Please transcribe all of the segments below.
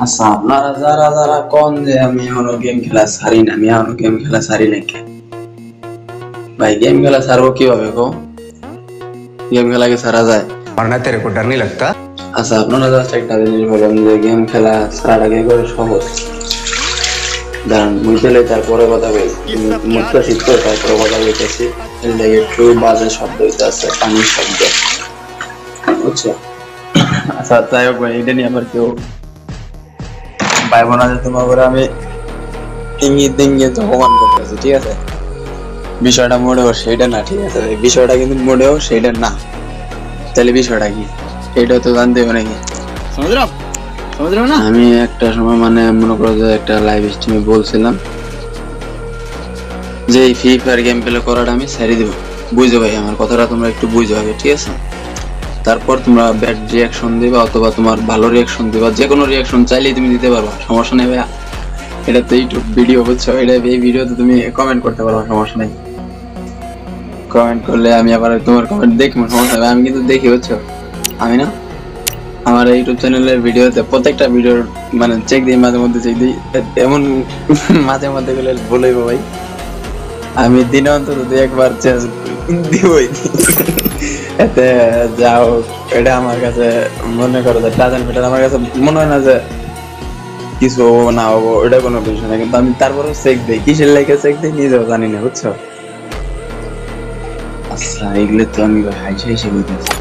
আচ্ছা আপনারা যারা যারা কোন যে আমি এখনো গেম খেলা ছাড়ি না, আমি এখনো গেম খেলা ছাড়ি না কে ভাই? গেম খেলা ছাড়বো কিভাবে গো? গেম খেলা কি ছাড়া যায়? वरना तेरे को डर नहीं लगता? আচ্ছা আপনারা জাস্ট একটা জিনিস বলেন যে গেম খেলা ছাড়াটা কি করে সহজ? দাঁড়ান বুঝলে তারপরে কথা বলি, মুখটা ঠিক করে তারপরে কথা বলতেছি। এর লাগে একটু বাজে শব্দ হইতে আছে, পানির শব্দ, বুঝছো? আচ্ছা যাই হোক ভাই, এটা নিয়ে আবার কেউ ভাই বোনা যে তোমার করে আমি ইঙ্গিত ইঙ্গিত অপমান করতেছি, ঠিক আছে? বিষয়টা মোটেও সেইটা না, ঠিক আছে? বিষয়টা কিন্তু মোটেও সেইটা না। তাহলে বিষয়টা কি এটা তো জানতে হবে নাকি? সমুদ্র না, আমি একটা সময় মানে মনে করো যে একটা লাইভ স্ট্রিমে বলছিলাম যে এই ফ্রি ফায়ার গেম প্লে করাটা আমি ছেড়ে দিব। বুঝো ভাই, আমার কথাটা তোমরা একটু বুঝো আগে, ঠিক আছে? তারপর তোমরা ব্যাড রিয়াকশন দিবা অথবা তোমার ভালো রিয়াকশন দিবা, যে কোনো রিয়াকশন চাইলেই তুমি দিতে পারবা, সমস্যা নেই ভাইয়া। এটা তো ইউটিউব ভিডিও, বুঝছো? এটা এই ভিডিওতে তুমি কমেন্ট করতে পারবা, সমস্যা নেই। কমেন্ট করলে আমি আবার তোমার কমেন্ট দেখবো, সমস্যা নেই। আমি কিন্তু দেখি, বুঝছো? আমি না আমার ইউটিউব চ্যানেলের ভিডিওতে প্রত্যেকটা ভিডিওর মানে চেক দিই, মাঝে মধ্যে চেক দিই। এমন মাঝে মধ্যে গেলে বলইব ভাই, আমি দিনে অন্তত দুই একবার চেঞ্জ দিবই। এতে যাও, এটা আমার কাছে মনে করো যে ডাজন মিটার, আমার কাছে মনে হয় না যে কিছু হবো না হবো, ওটা কোনো বিষয় না। কিন্তু আমি তারপরেও চেক দিই, কিসের লাইকে চেক দিই নিজেও জানি না, বুঝছো? আচ্ছা এগুলো তো আমি ভাই হাইসে হাইসে বলতেছি,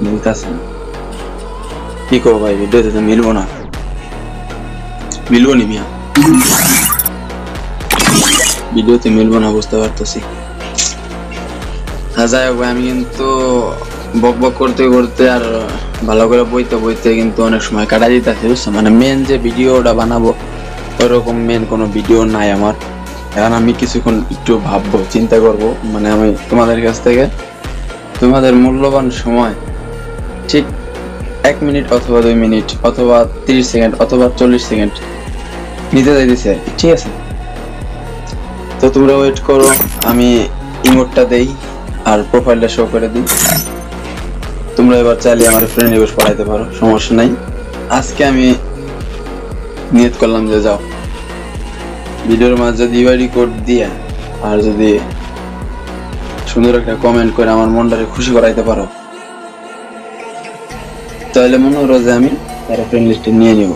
মিলতেছে না। কি করবো ভাই, ভিডিওতে তো মিলবো না, মিলবো নি মিয়া, ভিডিওতে মিলবো না, বুঝতে পারতেছি। যাই হোক ভাই, আমি কিন্তু বক বক করতে করতে আর ভালো করে বইতে বইতে কিন্তু অনেক সময় কাটা দিতেছে, বুঝছো? মানে মেন যে ভিডিওটা বানাবো ওরকম মেন কোনো ভিডিও নাই আমার। এখন আমি কিছুক্ষণ একটু ভাববো, চিন্তা করব, মানে আমি তোমাদের কাছ থেকে তোমাদের মূল্যবান সময় ঠিক 1 মিনিট অথবা 2 মিনিট অথবা 30 সেকেন্ড অথবা 40 সেকেন্ড নিতে চাইতেছি আর কি, ঠিক আছে? তো তোমরা ওয়েট করো, আমি ইমোটটা দেই আর প্রোফাইলটা শো করে দিই। তোমরা এবার চাইলে আমার ফ্রেন্ড রিকোয়েস্ট পাঠাইতে পারো, সমস্যা নাই। আজকে আমি নিয়ত করলাম যে যাও ভিডিওর মাঝে যদি ইউআইডি কোড দিয়ে আর যদি সুন্দর একটা কমেন্ট করে আমার মনটাকে খুশি করাইতে পারো, তাহলে মনে করো যে আমি তার ফ্রেন্ড লিস্টে নিয়ে নিব।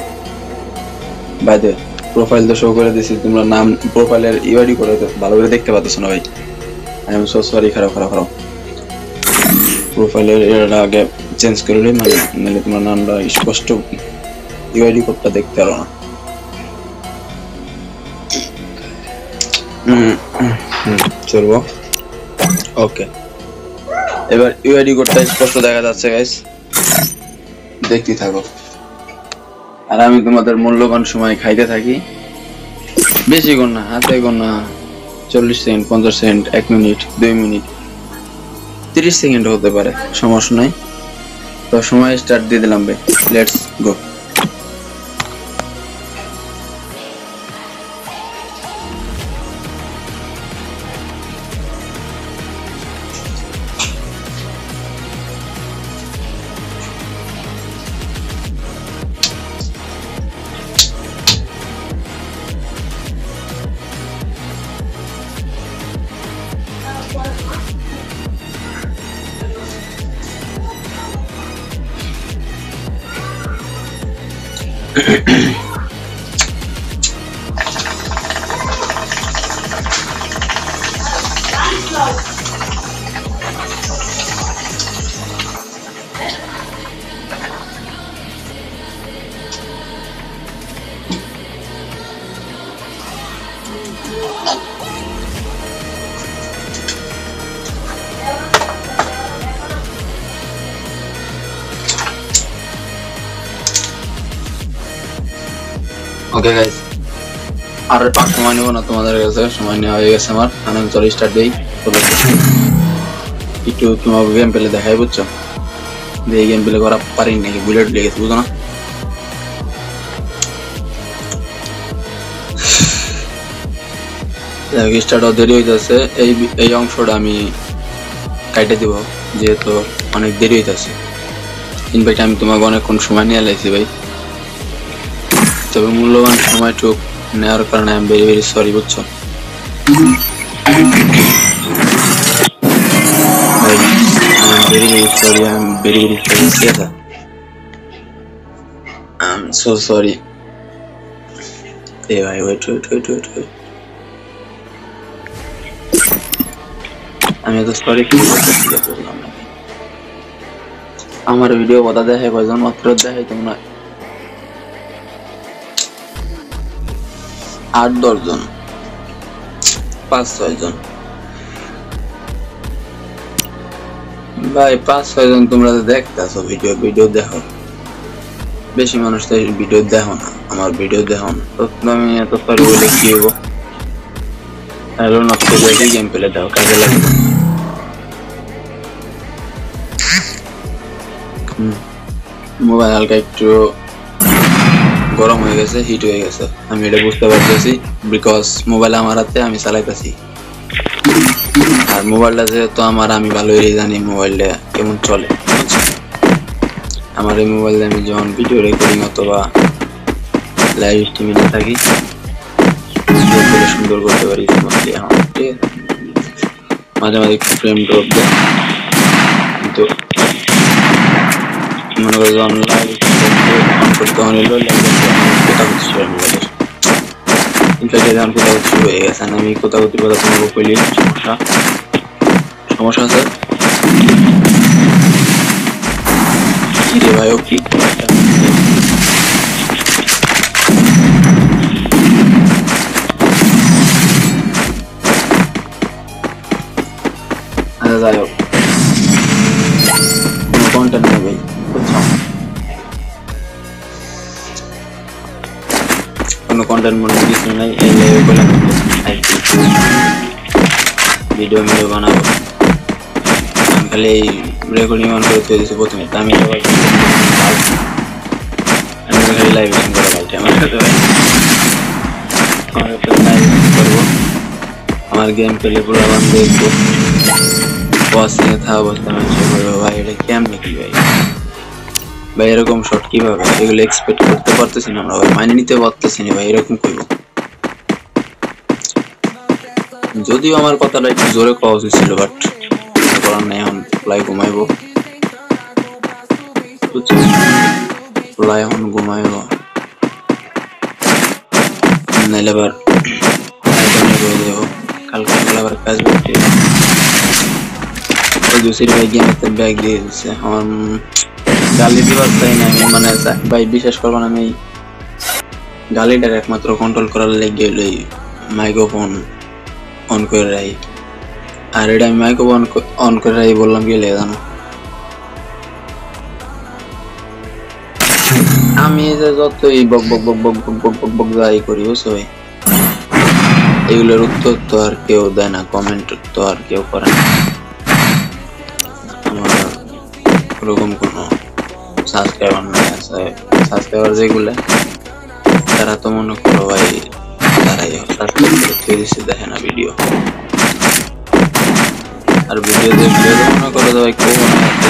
বাই দ্য প্রোফাইল তো শো করে দিছি, তোমরা নাম প্রোফাইলের ইউআইডি করে ভালো করে দেখতে পাচ্ছ না ভাই? I am so sorry. খারাপ খারাপ খারাপ, প্রোফাইলের এটা আগে চেঞ্জ করে নিই, মানে নাহলে তোমার নামটা স্পষ্ট ইউআইডি কোডটা দেখতে পারো না। চলবো, ওকে। এবার ইউআইডি কোডটা স্পষ্ট দেখা যাচ্ছে গাইস, দেখতে থাকো আর আমি তোমাদের মূল্যবান সময় খাইতে থাকি। বেশি কোন না, হাতে কোন না, 40 second, 50 second, 1 minute, 2 minute, 30 second হতে পারে, সমস্যা নাই। তো সময় স্টার্ট দিয়ে দিলাম ভাই, লেটস গো। ওকে গাইস, আর সময় নেবো না তোমাদের কাছে, সময় নেওয়া হয়ে গেছে আমার। আমি চলো স্টার্ট দিই। একটু তোমার গেম পেলে দেখাই, বুঝছো? যে এই গেম প্লে করা পারি নাকি, বুলেট লেগেছে, বুঝো না? স্টার্ট দেরি হইতেছে, এই অংশটা আমি কাটে দিব যেহেতু অনেক দেরি হইতেছে। ইনভাইট আমি তোমাকে অনেকক্ষণ সময় নিয়ে লাইছি ভাই, তবে মূল্যবান সময়টুক নেওয়ার কারণে আমি ভেরি ভেরি সরি, বুঝছো? ভেরি ভেরি সরি, আমি ভেরি ভেরি সরি, ঠিক আছে? I am so sorry. এ ভাই wait wait wait wait wait, আমি এত সরি কি বললাম না। আমার ভিডিও কথা দেখে কয়জন মাত্র দেখে, তোমরা 8-10 জন, 5-6 জন ভাই, 5-6 জন তোমরা দেখতেছো ভিডিও, ভিডিও দেখো। বেশি মানুষ তো ভিডিও দেখো না, আমার ভিডিও দেখো না, তো আমি এত সরি বলে কি হবো? হ্যালো নষ্ট করে গেম প্লে দাও, কাজে লাগবে। মোবাইল হালকা একটু গরম হয়ে গেছে, হিট হয়ে গেছে, আমি এটা বুঝতে পারতেছি, বিকজ মোবাইল আমার হাতে, আমি চালাইতেছি। আর মোবাইলটা যেহেতু আমার, আমি ভালোই জানি মোবাইলটা কেমন চলে। আমার এই মোবাইলে আমি যখন ভিডিও রেকর্ডিং অথবা লাইভ স্ট্রিমিং থাকি, সুন্দর করতে পারি। মাঝে মাঝে একটু ফ্রেম ড্রপ দেয়, কিন্তু মনে করো যখন লাইভ অন করতে হলো, কোথাও মোবাইলের ইনফ্যাক্ট এখন কোথাও শুরু হয়ে গেছে, আমি কোথাও কথা তোমাকে কইলি সমস্যা আছে কি রে ভাই? ও কি যাই হোক, কন্টেন্ট নেই ভাই, বুঝছো? কোনো কন্টেন্ট মনে কিছু নাই, এই লাইভে বললাম ভিডিও ভিডিও বানাবো, আমি খালি এই রেকর্ডিং অন করে তৈরি দিয়েছি প্রথমে। আমি খালি লাইভ করা ভাই, আমার সাথে ভাই করবো, আমার গেম পেলে পুরো আমার দেখবো, ওয়াচিং এ থাকা অবস্থা মানুষ করবো। ভাই এটা কেমনে কি ভাই? ভাই এরকম শট কিভাবে? এগুলো এক্সপেক্ট করতে পারতেছি না আমরা ভাই, মানে নিতে পারতেছি না ভাই, এরকম করবো। যদিও আমার কথাটা একটু জোরে পাওয়া উচিত ছিল, বাট করার নাই, এখন প্লাই ঘুমাইবো, প্লাই এখন ঘুমাইবো, নাইলে আবার কালকে আবার কাজ করতে। দুসরি ভাই গেমেতে ব্যাগ দিয়ে দিচ্ছে, এখন গালি দিবার চাই না আমি, মানে ভাই বিশ্বাস করবো না, আমি গালিটার একমাত্র কন্ট্রোল করার লেগে হলো মাইক্রোফোন অন করে রাখি। আর এটা আমি মাইক্রোফোন অন করে রাখি বললাম কি লেগে জানো? আমি যে যতই বক বক বক বক বক বক বক বক যাই করি, বুঝছো ভাই, এগুলোর উত্তর তো আর কেউ দেয় না, কমেন্ট তো আর কেউ করে না। আমার ওরকম কোনো সাবস্ক্রাইবার নাই আছে, সাবস্ক্রাইবার যেগুলো তারা তো মনে করো ভাই, তারাই সাবস্ক্রাইব করে তৈরি দেখে না ভিডিও। আর ভিডিও দেখলে মনে করো ভাই কেউ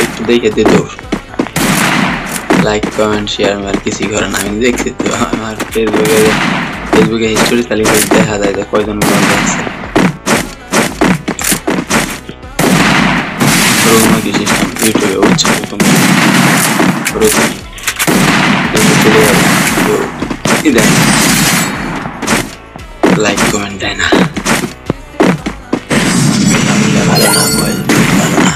একটু দেখে দিত, লাইক কমেন্ট শেয়ার আর কিছুই করে না। আমি দেখছি তো আমার ফেসবুকে হিস্টোরি চালিয়ে দেখা যায় যে কয়জন দেখছে, ওরকম কি সিস্টেম ইউটিউবে হচ্ছে, লাইক কমেন্ট দেয় না, ভালো না ভাই, ভালো না।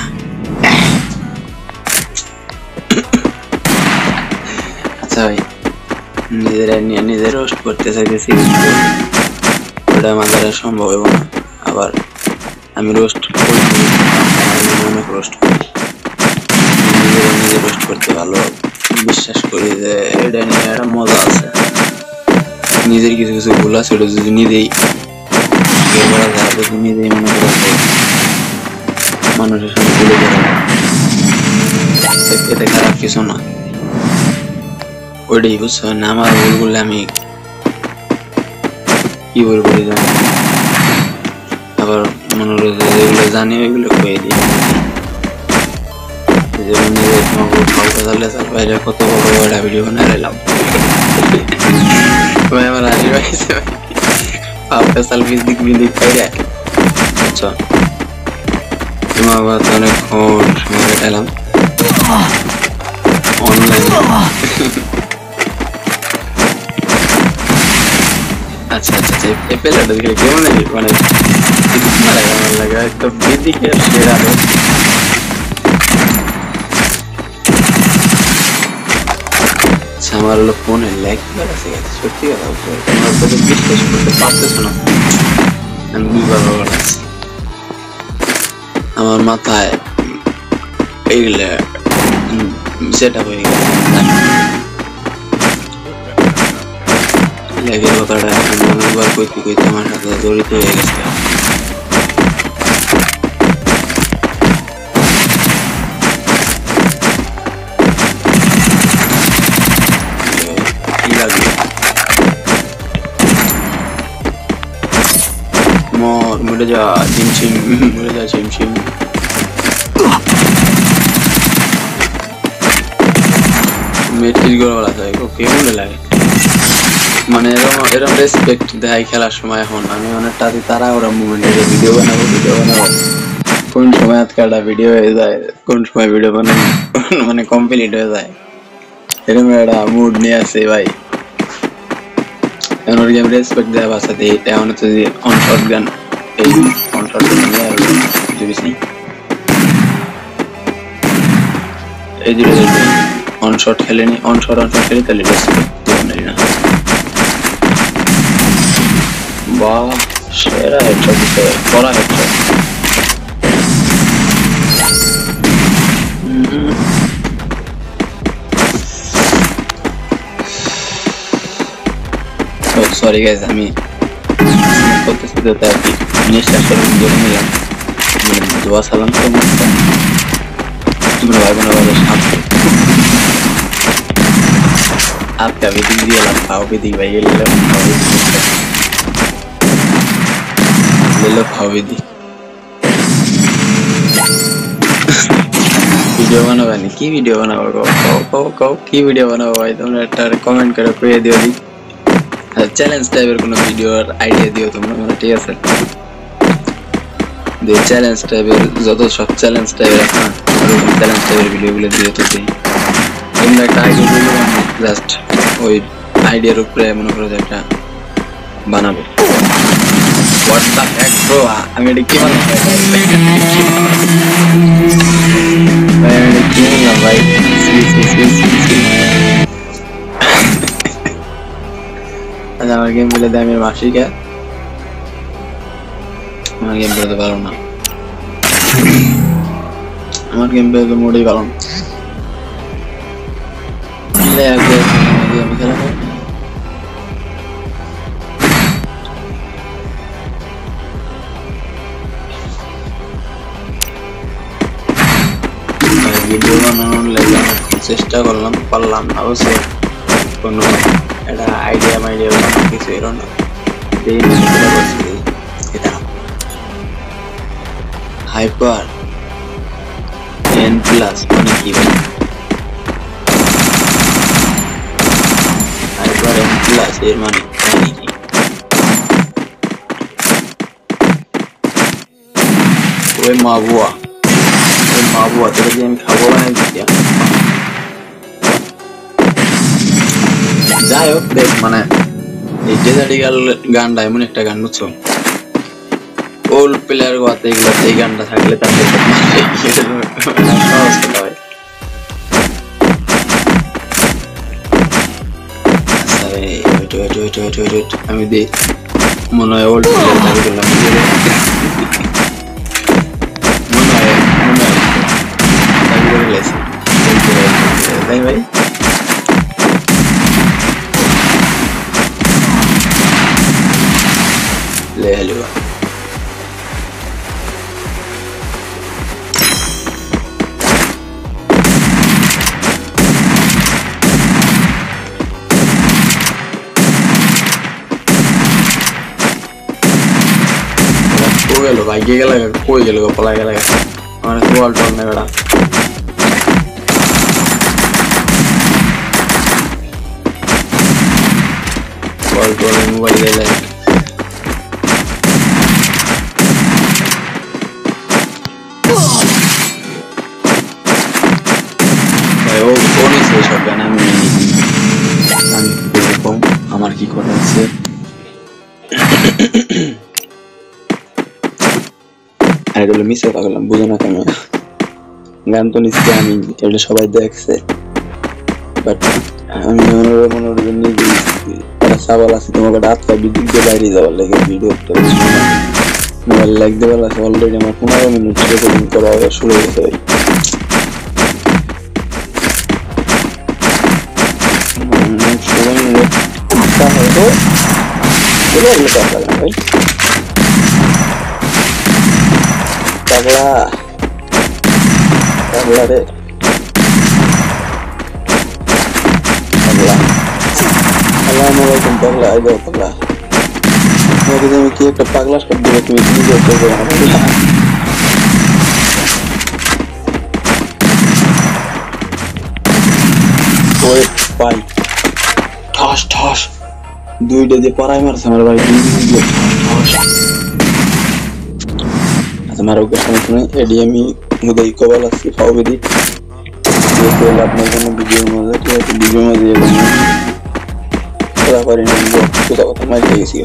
আচ্ছা ভাই, নিজের রোস্ট করতে চাইতেছি, ওটা আমার দ্বারা সম্ভব হবে না। আবার আমি রোস্ট করি, অনেক রোস্ট করি, নিজে রোস্ট করতে ভালো বিশ্বাস করি যে এটা নিয়ে একটা মজা আছে। নিজের কিছু কিছু ভুল আছে, ওটা যদি নিজেই করা যায়, যদি নিজেই মনে করা যায় মানুষের সামনে তুলে ধরা যায়, এতে খারাপ কিছু না। ওইটাই বুঝছো না, আমার ভুলগুলো আমি কি ভুল করি জানি, আবার মনে হলো যেগুলো জানি ওইগুলো কয়ে দিই। যেমন নিজের বাইরে কত বড় বড় ভিডিও বানাইলাম। ভাই আমার হাসি পাইছে ভাই आपका सर्विस दिख भी दिख पाई है अच्छा तुम्हारा बात अनेक और हमारे टाइम ऑनलाइन अच्छा अच्छा अच्छा ये पहले तो देखिए क्यों नहीं बने कितना लगा तो बेदी के शेरा दो हमारे लोग फोन है लैग वाला से गया छोटी वाला ऊपर हमारे को तो 20 करते पाते सुनो हम भी बराबर हमारे माता है एक ले सेटअप हो गया लेकिन वो तड़ा हम बार कोई तमाशा था जोड़ी तो है इसका मुझे जा चिमचिम मुझे जा चिमचिम मेट्रिक गोल वाला था को क्यों नहीं लगे माने एरम रेस्पेक्ट देखाई खेलार समय এখন আমি অনেকটাই তারা ওরা মুভমেন্টে ভিডিও বানাবো কোন সময় আজকালটা ভিডিও হয়ে যায় কোন সময় ভিডিও বানাবো মানে কমপ্লিট হয়ে যায় এরকম একটা মুড নিয়ে আসে ভাই এর গেম রেসপেক্ট দেওয়া বাসাতে এটা অনেক যদি অন শটগান এই অন শটগান নিয়ে আর জিনিস নেই এই যে অন শট খেলেনি অন শট খেলে তাহলে রেসপেক্ট দেওয়া নেই না বাহ সেরা হেডশট দিতে করা হেডশট সরি গাইস আমি করতেছি তো তাই জিনিসটা আসলে জন্য নিলাম মানে দোয়া সালাম তো তোমরা ভাই বোনেরা ভালো সাথে आपका भी दिख दिया खाओ भी दिख भाई ले लो खाओ भी दी वीडियो बनाओ नहीं की वीडियो बनाओ कहो की वीडियो बनाओ भाई तुमने एक कमेंट करो कह दियो दी চ্যালেঞ্জ টাইপের কোনো ভিডিওর আইডিয়া দিও তোমরা মানে ঠিক আছে যে চ্যালেঞ্জ টাইপের যত সব চ্যালেঞ্জ টাইপের আছে না ওই চ্যালেঞ্জ টাইপের ভিডিওগুলো দিও তো দিই তোমরা একটা আইডিয়া দিও জাস্ট ওই আইডিয়ার উপরে মনে করো যে একটা বানাবো হোয়াট দ্য হেক ব্রো আমি এটা কি বানাবো ভাই আমার गेम বলে দেয় আমার মাসিকে আমার गेम বলতে পারো না আমার गेम বলতে মোটেই ভালো না ले आगे गेम খেলা ভিডিও বানানোর লাগি চেষ্টা করলাম পারলাম না অবশ্য কোনো এটা আইডিয়া কিছু এলো না এটা হাইপার n প্লাস মানে কি ভাই হাইপার n প্লাস এর মানে কি ওই মাবুয়া তোর গেম খাবো না দিয়া যাই হোক দেখ মানে এই ডেজার্টিক্যাল গানটা এমন একটা গান বুঝছো ওল্ড প্লেয়ার গোয়াতে এগুলো এই গানটা থাকলে তাহলে সহজ কথা হয় আমি দিই মনে হয় ওল্ড প্লেয়ার থাকি করলাম মনে হয় তাই ভাই ले हलवा गेलो भाई गेला कोई गेलो पला गेला माने बॉल टॉल ने बड़ा অল্প মোবাইল দিলে আমার কি করা আছে এগুলো মিশে থাকলাম বুঝো না কেন গান তো নিশ্চয় আমি এগুলো সবাই দেখছে বাট আমি মনোরঞ্জন নিজে একটা সাবাল আছে তোমাকে রাতটা বিদ্যুৎ দিয়ে বাইরে যাওয়ার লাগে ভিডিও মোবাইল লাইক দেওয়ার আছে অলরেডি আমার 15 মিনিট রেকর্ডিং করা শুরু হয়েছে ভাই পাগলা পাগলা রে পাগলা আসসালামুআলাইকুম পাগলা আই দাও পাগলা তোমাকে আমি কি একটা পাগলা সব দিলে তুমি কি করতে পারবে না পাগলা ওই পাই ঠস ঠস দুইটা দিয়ে পাড়াই মারছে আমার ভাই हमारा क्वेश्चन सुने एडीएमई मुदई कॉल আছে ফাওবেদি দেখো আপনার জন্য ভিডিও মজা ঠিক আছে ভিডিও মজা দিয়ে পারি না কথা কথা মাই গেছি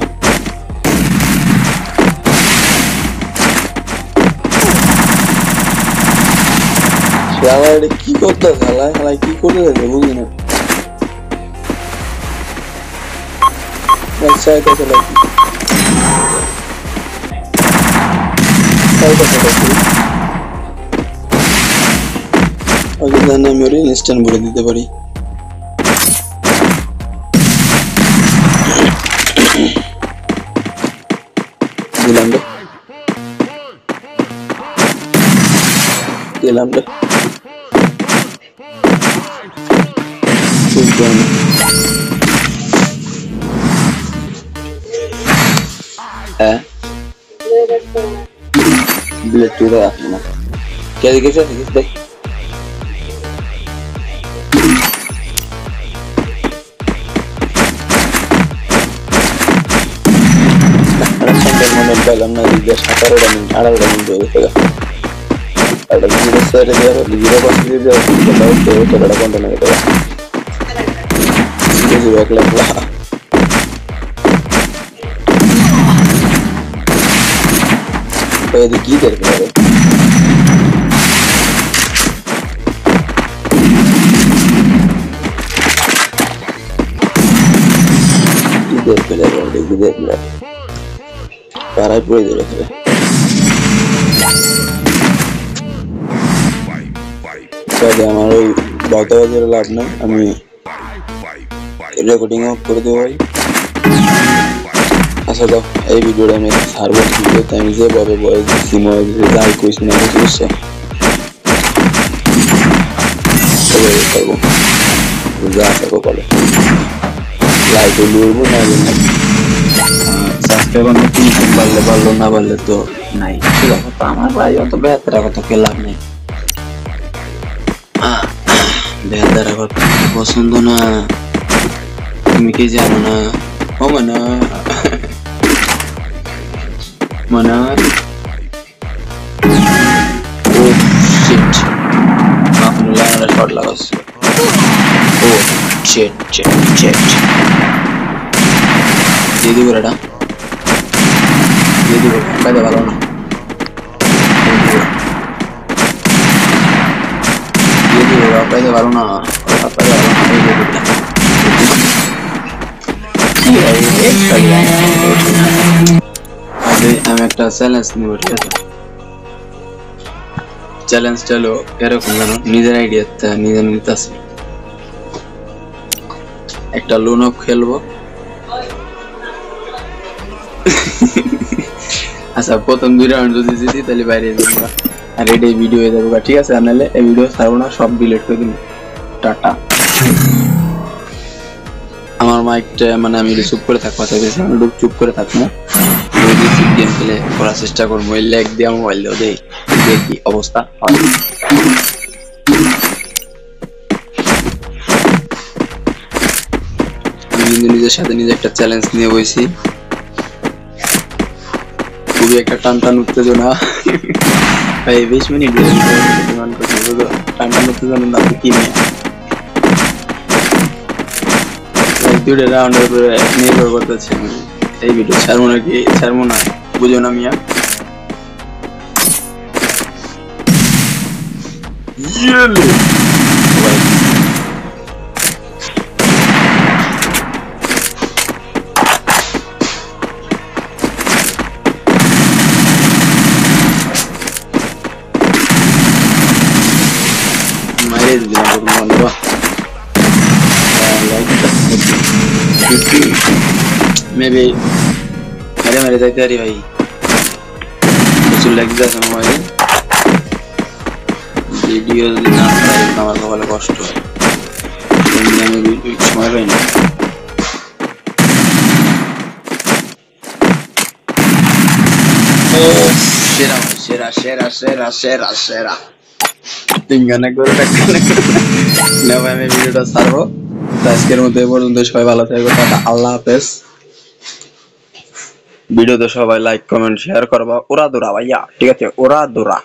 শালা এটা কি করতে শালা শালা কি করে দেবে বুঝি না আচ্ছা এটা চলে আমি ওর ইনস্ট্যান্ট বলে দিতে পারি দিলাম রে দিলাম রে হ্যাঁ ब्लेड टू रहा है ना क्या दिखे सर दिखे देख रक्षण मोमेंट पहले हमने दिया 17 मिनट 18 मिनट हो गया अगर जीरो से दिया जीरो बस दिया तो बड़ा कंटेंट नहीं था जीरो एक लाख ये की देर पे है इधर पे लगा है इधर पे पारा पूरे इधर है शायद हमारे बातें वगैरह लाटना हमें रिकॉर्डिंग ऑफ कर दो भाई আচ্ছা দাও এই ভিডিওটা আমি ছাড়বো ভিডিওতে আমি যেভাবে ভয়েস দিচ্ছি ময়েস যাই কইছি না বুঝছো করবো যা থাকো বলে লাইক লুরবো না সাবস্ক্রাইব আমি কি বললে বললো না বললে তো নাই ঠিক আছে তো আমার ভাই অত বেহতরা কথা কে লাভ নেই বেহতরা কথা পছন্দ না তুমি কি জানো না ও মানা Mana? Oh shit! Alhamdulillah ada shot lagas. Oh shit. Jadi berada. Pada balon. Jadi berada pada balon. আমি একটা চ্যালেঞ্জ নিব ঠিক আছে চ্যালেঞ্জটা হলো এরকম জানো নিজের আইডিয়াতে নিজে নিতেছি একটা লুনো খেলবো আচ্ছা প্রথম 2 রাউন্ড যদি জিতি তাহলে বাইরে যাব আর এটাই ভিডিও হয়ে যাবে ঠিক আছে নালে এই ভিডিও ছাড়বো না সব ডিলিট করে দিন টাটা আমার মাইকটা মানে আমি চুপ করে থাকবো তাহলে চুপ করে থাকবো गेम खेले थोड़ा चेष्टा कर मोबाइल लाइक दिया मोबाइल दो दे देखी अवस्था কিন্তু নিজের সাথে নিজে একটা চ্যালেঞ্জ নিয়ে বসি, খুবই একটা টান উত্তেজনা। ভাই 20 মিনিট ডিমান্ড করছে, বুঝো টান উত্তেজনা না তো কি নিয়ে দুটো রাউন্ডের উপরে নির্ভর করতেছে। এই ভিডিও ছাড়বো নাকি ছাড়বো না বুঝো না মিয়া। মাইরে দিলাম বন্ধু, মেবি মেরে যাইতে পারি ভাই, প্রচুর লাগতে আছে মোবাইলে। ভিডিও যদি না করা আমার কপালে কষ্ট হয়, আমি সময় পাই না। সেরা সেরা সেরা সেরা সেরা সেরা 3 গানে করে না ভাই, আমি ভিডিওটা ছাড়বো। আজকের মধ্যে এ পর্যন্ত, সবাই ভালো থাকবে, আল্লাহ হাফেজ। ভিডিওতে সবাই লাইক কমেন্ট শেয়ার করবা, ওরা দৌড়া ভাইয়া, ঠিক আছে, ওরা দৌড়া।